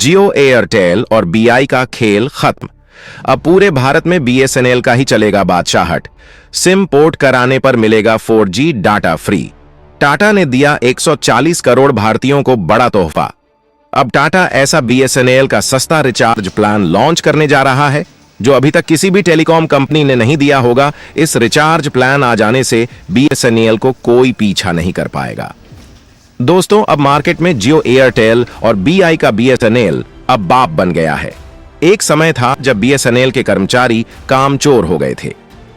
जियो, Airtel और BI का खेल खत्म। अब पूरे भारत में बीएसएनएल का ही चलेगा बादशाहट। सिम पोर्ट कराने पर मिलेगा 4G डाटा फ्री। टाटा ने दिया 140 करोड़ भारतीयों को बड़ा तोहफा। अब टाटा ऐसा बीएसएनएल का सस्ता रिचार्ज प्लान लॉन्च करने जा रहा है जो अभी तक किसी भी टेलीकॉम कंपनी ने नहीं दिया होगा। इस रिचार्ज प्लान आ जाने से बीएसएनएल को कोई पीछा नहीं कर पाएगा। दोस्तों, अब मार्केट में जियो, एयरटेल और बीआई का बीएसएनएल अब बाप बन गया है। एक समय था जब बीएसएनएल के कर्मचारी कामचोर हो गए थे,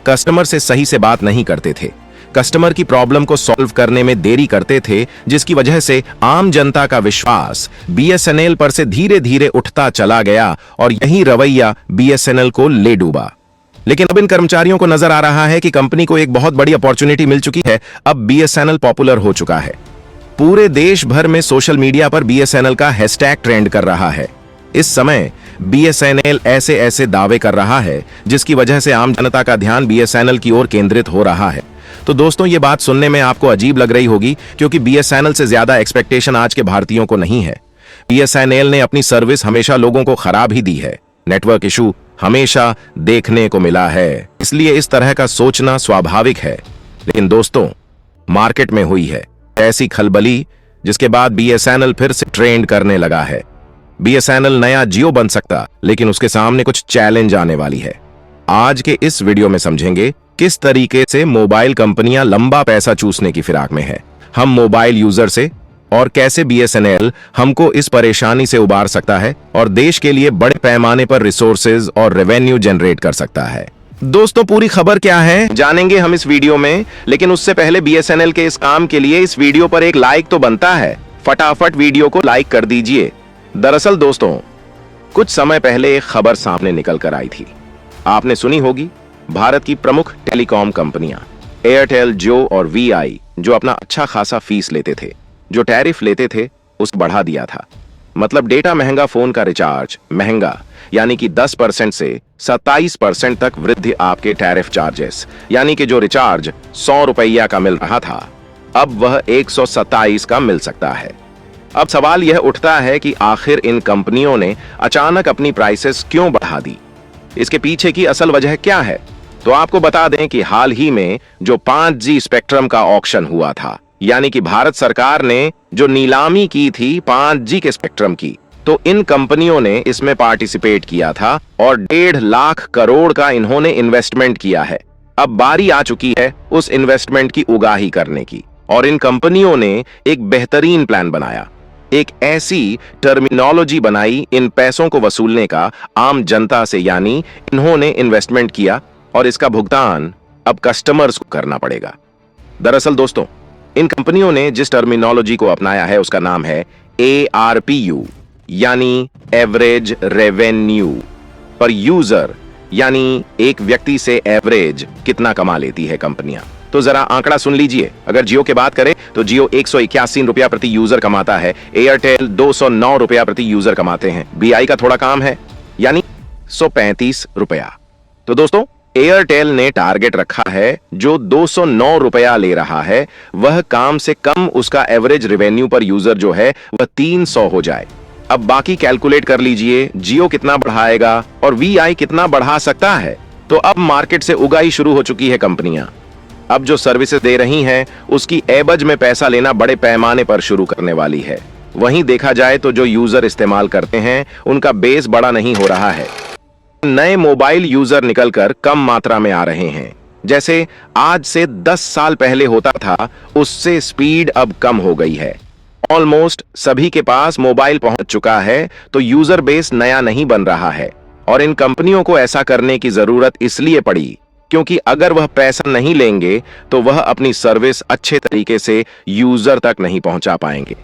कस्टमर से सही से बात नहीं करते थे, कस्टमर की प्रॉब्लम को सॉल्व करने में देरी करते थे, जिसकी वजह से आम जनता का विश्वास बीएसएनएल पर से धीरे धीरे उठता चला गया और यही रवैया बीएसएनएल को ले डूबा। लेकिन अब इन कर्मचारियों को नजर आ रहा है कि कंपनी को एक बहुत बड़ी अपॉर्चुनिटी मिल चुकी है। अब बीएसएनएल पॉपुलर हो चुका है। पूरे देश भर में सोशल मीडिया पर बीएसएनएल का हैशटैग ट्रेंड कर रहा है। इस समय बीएसएनएल ऐसे ऐसे दावे कर रहा है जिसकी वजह से आम जनता का ध्यान बीएसएनएल की ओर केंद्रित हो रहा है। तो दोस्तों, ये बात सुनने में आपको अजीब लग रही होगी क्योंकि बीएसएनएल से ज्यादा एक्सपेक्टेशन आज के भारतीयों को नहीं है। बीएसएनएल ने अपनी सर्विस हमेशा लोगों को खराब ही दी है। नेटवर्क इशू हमेशा देखने को मिला है, इसलिए इस तरह का सोचना स्वाभाविक है। लेकिन दोस्तों, मार्केट में हुई है ऐसी खलबली जिसके बाद बीएसएनएल फिर से ट्रेंड करने लगा है। बीएसएनएल नया जियो बन सकता, लेकिन उसके सामने कुछ चैलेंज आने वाली है। आज के इस वीडियो में समझेंगे किस तरीके से मोबाइल कंपनियां लंबा पैसा चूसने की फिराक में है, हम मोबाइल यूजर से, और कैसे बीएसएनएल हमको इस परेशानी से उबार सकता है और देश के लिए बड़े पैमाने पर रिसोर्सेज और रेवेन्यू जनरेट कर सकता है। दोस्तों, पूरी खबर क्या है जानेंगे हम इस वीडियो में, लेकिन उससे पहले बीएसएनएल के इस काम के लिए इस वीडियो पर एक लाइक तो बनता है। फटाफट वीडियो को लाइक कर दीजिए। दरअसल दोस्तों, कुछ समय पहले एक खबर सामने निकल कर आई थी। आपने सुनी होगी, भारत की प्रमुख टेलीकॉम कंपनियां एयरटेल, जियो और वीआई जो अपना अच्छा खासा फीस लेते थे, जो टैरिफ लेते थे, उसे बढ़ा दिया था। मतलब डेटा महंगा, फोन का रिचार्ज महंगा, यानी कि 10% से 27% तक वृद्धि आपके टैरिफ चार्जेस, यानी कि जो रिचार्ज 100 रुपया का मिल रहा था अब वह 127 का मिल सकता है। अब सवाल यह उठता है कि आखिर इन कंपनियों ने अचानक अपनी प्राइसेस क्यों बढ़ा दी? इसके पीछे की असल वजह क्या है? तो आपको बता दें कि हाल ही में जो 5G स्पेक्ट्रम का ऑक्शन हुआ था, यानी कि भारत सरकार ने जो नीलामी की थी 5G के स्पेक्ट्रम की, तो इन कंपनियों ने इसमें पार्टिसिपेट किया था और 1.5 लाख करोड़ का इन्होंने इन्वेस्टमेंट किया है। अब बारी आ चुकी है उस इन्वेस्टमेंट की उगाही करने की, और इन कंपनियों ने एक बेहतरीन प्लान बनाया, एक ऐसी टर्मिनोलॉजी बनाई इन पैसों को वसूलने का आम जनता से, यानी इन्होंने इन्वेस्टमेंट किया और इसका भुगतान अब कस्टमर्स को करना पड़ेगा। दरअसल दोस्तों, इन कंपनियों ने जिस टर्मिनोलॉजी को अपनाया है उसका नाम है ARPU, यानी एवरेज रेवेन्यू पर यूजर, यानी एक व्यक्ति से एवरेज कितना कमा लेती है कंपनियां। तो जरा आंकड़ा सुन लीजिए। अगर जियो की बात करें तो जियो 181 रुपया प्रति यूजर कमाता है, एयरटेल 209 रुपया प्रति यूजर कमाते हैं, बीआई का थोड़ा काम है, यानी 135 रुपया। तो दोस्तों, एयरटेल ने टारगेट रखा है जो 209 रुपया ले रहा है, वह काम से कम उसका एवरेज रेवेन्यू पर यूजर जो है वह 300 हो जाए। अब बाकी कैलकुलेट कर लीजिए, जियो कितना बढ़ाएगा और वीआई कितना बढ़ा सकता है। तो अब मार्केट से उगाही शुरू हो चुकी है कंपनियां। अब जो सर्विसेज दे रही हैं उसकी एवज में पैसा लेना बड़े पैमाने पर शुरू करने वाली है। वहीं देखा जाए तो जो यूजर इस्तेमाल करते हैं उनका बेस बड़ा नहीं हो रहा है। नए मोबाइल यूजर निकलकर कम मात्रा में आ रहे हैं। जैसे आज से 10 साल पहले होता था, उससे स्पीड अब कम हो गई है। ऑलमोस्ट सभी के पास मोबाइल पहुंच चुका है, तो यूजर बेस नया नहीं बन रहा है। और इन कंपनियों को ऐसा करने की जरूरत इसलिए पड़ी क्योंकि अगर वह पैसा नहीं लेंगे तो वह अपनी सर्विस अच्छे तरीके से यूजर तक नहीं पहुंचा पाएंगे।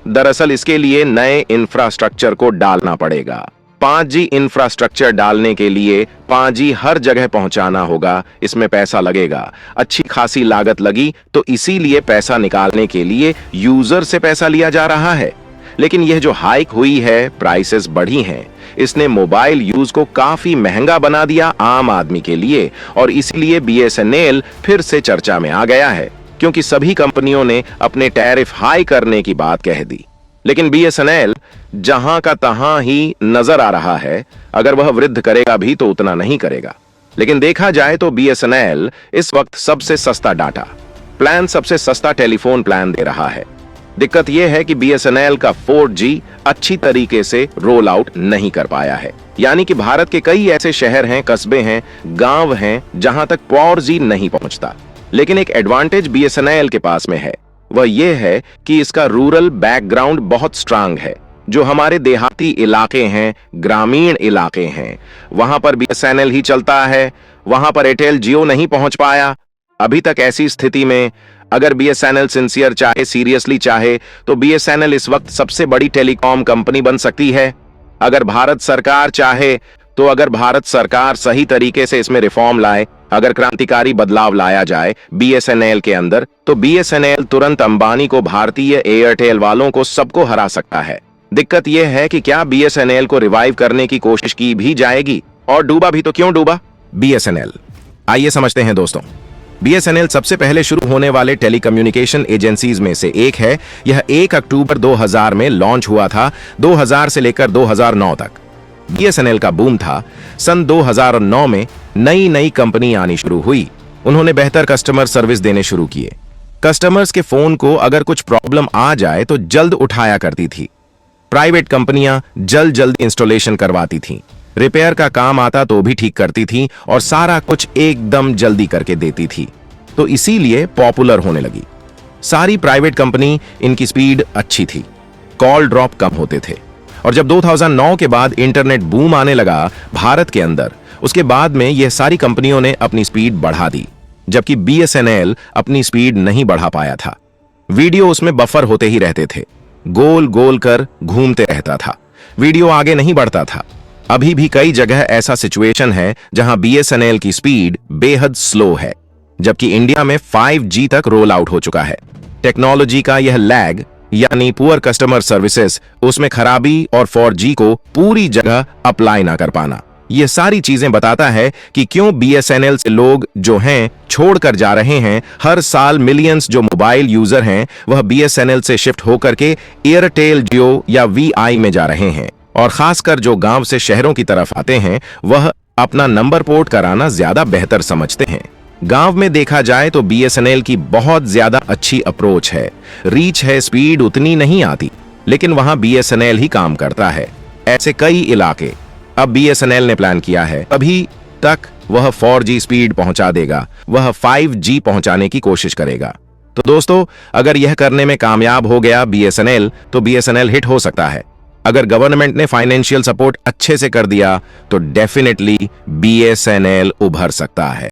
दरअसल इसके लिए नए इंफ्रास्ट्रक्चर को डालना पड़ेगा। 5G इंफ्रास्ट्रक्चर डालने के लिए 5G हर जगह पहुंचाना होगा, इसमें पैसा लगेगा, अच्छी खासी लागत लगी, तो इसीलिए पैसा निकालने के लिए यूजर से पैसा लिया जा रहा है। लेकिन यह जो हाइक हुई है, प्राइसेस बढ़ी हैं, इसने मोबाइल यूज को काफी महंगा बना दिया आम आदमी के लिए, और इसलिए बीएसएनएल फिर से चर्चा में आ गया है क्योंकि सभी कंपनियों ने अपने टैरिफ हाई करने की बात कह दी। लेकिन बीएसएनएल जहां का तहां ही नजर आ रहा है। अगर वह वृद्धि करेगा भी तो उतना नहीं करेगा। लेकिन देखा जाए तो बीएसएनएल इस वक्त सबसे सस्ता डाटा प्लान, सबसे सस्ता टेलीफोन प्लान दे रहा है। दिक्कत यह है कि बीएसएनएल का 4G अच्छी तरीके से रोल आउट नहीं कर पाया है। यानी कि भारत के कई ऐसे शहर हैं, कस्बे हैं, गांव हैं जहां तक 4G नहीं पहुंचता। लेकिन एक एडवांटेज बीएसएनएल के पास में है, वह यह है कि इसका रूरल बैकग्राउंड बहुत स्ट्रांग है। जो हमारे देहाती इलाके हैं, ग्रामीण इलाके हैं, वहां पर बीएसएनएल ही चलता है। वहां पर एयरटेल जियो नहीं पहुंच पाया अभी तक। ऐसी स्थिति में अगर बीएसएनएल सिंसियर चाहे, सीरियसली चाहे, तो बीएसएनएल इस वक्त सबसे बड़ी टेलीकॉम कंपनी बन सकती है। अगर भारत सरकार चाहे तो, अगर भारत सरकार सही तरीके से इसमें रिफॉर्म लाए, अगर क्रांतिकारी बदलाव लाया जाए बीएसएनएल के अंदर, तो बीएसएनएल तुरंत अंबानी को, भारतीय एयरटेल वालों को, सबको हरा सकता है। दिक्कत यह है कि क्या बीएसएनएल को रिवाइव करने की कोशिश की भी जाएगी, और डूबा भी तो क्यों डूबा बीएसएनएल। आइए समझते हैं दोस्तों। बीएसएनएल सबसे पहले शुरू होने वाले टेलीकम्युनिकेशन एजेंसीज में से एक है। यह 1 अक्टूबर 2000 में लॉन्च हुआ था। 2000 से लेकर 2009 तक बीएसएनएल का बूम था। सन 2009 में नई नई कंपनी आनी शुरू हुई। उन्होंने बेहतर कस्टमर सर्विस देने शुरू किए। कस्टमर्स के फोन को अगर कुछ प्रॉब्लम आ जाए तो जल्द उठाया करती थी। प्राइवेट कंपनियां जल्द इंस्टॉलेशन करवाती थीं। रिपेयर का काम आता तो भी ठीक करती थी और सारा कुछ एकदम जल्दी करके देती थी। तो इसीलिए पॉपुलर होने लगी। सारी प्राइवेट कंपनी, इनकी स्पीड अच्छी थी, कॉल ड्रॉप कम होते थे। और जब 2009 के बाद इंटरनेट बूम आने लगा भारत के अंदर, उसके बाद में यह सारी कंपनियों ने अपनी स्पीड बढ़ा दी, जबकि बीएसएनएल अपनी स्पीड नहीं बढ़ा पाया था। वीडियो उसमें बफर होते ही रहते थे, गोल गोल कर घूमते रहता था, वीडियो आगे नहीं बढ़ता था। अभी भी कई जगह ऐसा सिचुएशन है जहां बीएसएनएल की स्पीड बेहद स्लो है, जबकि इंडिया में 5G तक रोल आउट हो चुका है। टेक्नोलॉजी का यह लैग यानी पुअर कस्टमर सर्विसेज, उसमें खराबी और 4G को पूरी जगह अप्लाई ना कर पाना, ये सारी चीजें बताता है कि क्यों बीएसएनएल से लोग जो हैं छोड़कर जा रहे हैं। हर साल मिलियंस जो मोबाइल यूजर हैं वह बीएसएनएल से शिफ्ट होकर के एयरटेल, जियो या वीआई में जा रहे हैं। और खासकर जो गांव से शहरों की तरफ आते हैं वह अपना नंबर पोर्ट कराना ज्यादा बेहतर समझते हैं। गांव में देखा जाए तो बीएसएनएल की बहुत ज्यादा अच्छी अप्रोच है, रीच है, स्पीड उतनी नहीं आती, लेकिन वहां बीएसएनएल ही काम करता है। ऐसे कई इलाके अब बीएसएनएल ने प्लान किया है, अभी तक वह 4G स्पीड पहुंचा देगा, वह 5G पहुंचाने की कोशिश करेगा। तो दोस्तों, अगर यह करने में कामयाब हो गया बीएसएनएल, तो बीएसएनएल हिट हो सकता है। अगर गवर्नमेंट ने फाइनेंशियल सपोर्ट अच्छे से कर दिया तो डेफिनेटली बीएसएनएल उभर सकता है।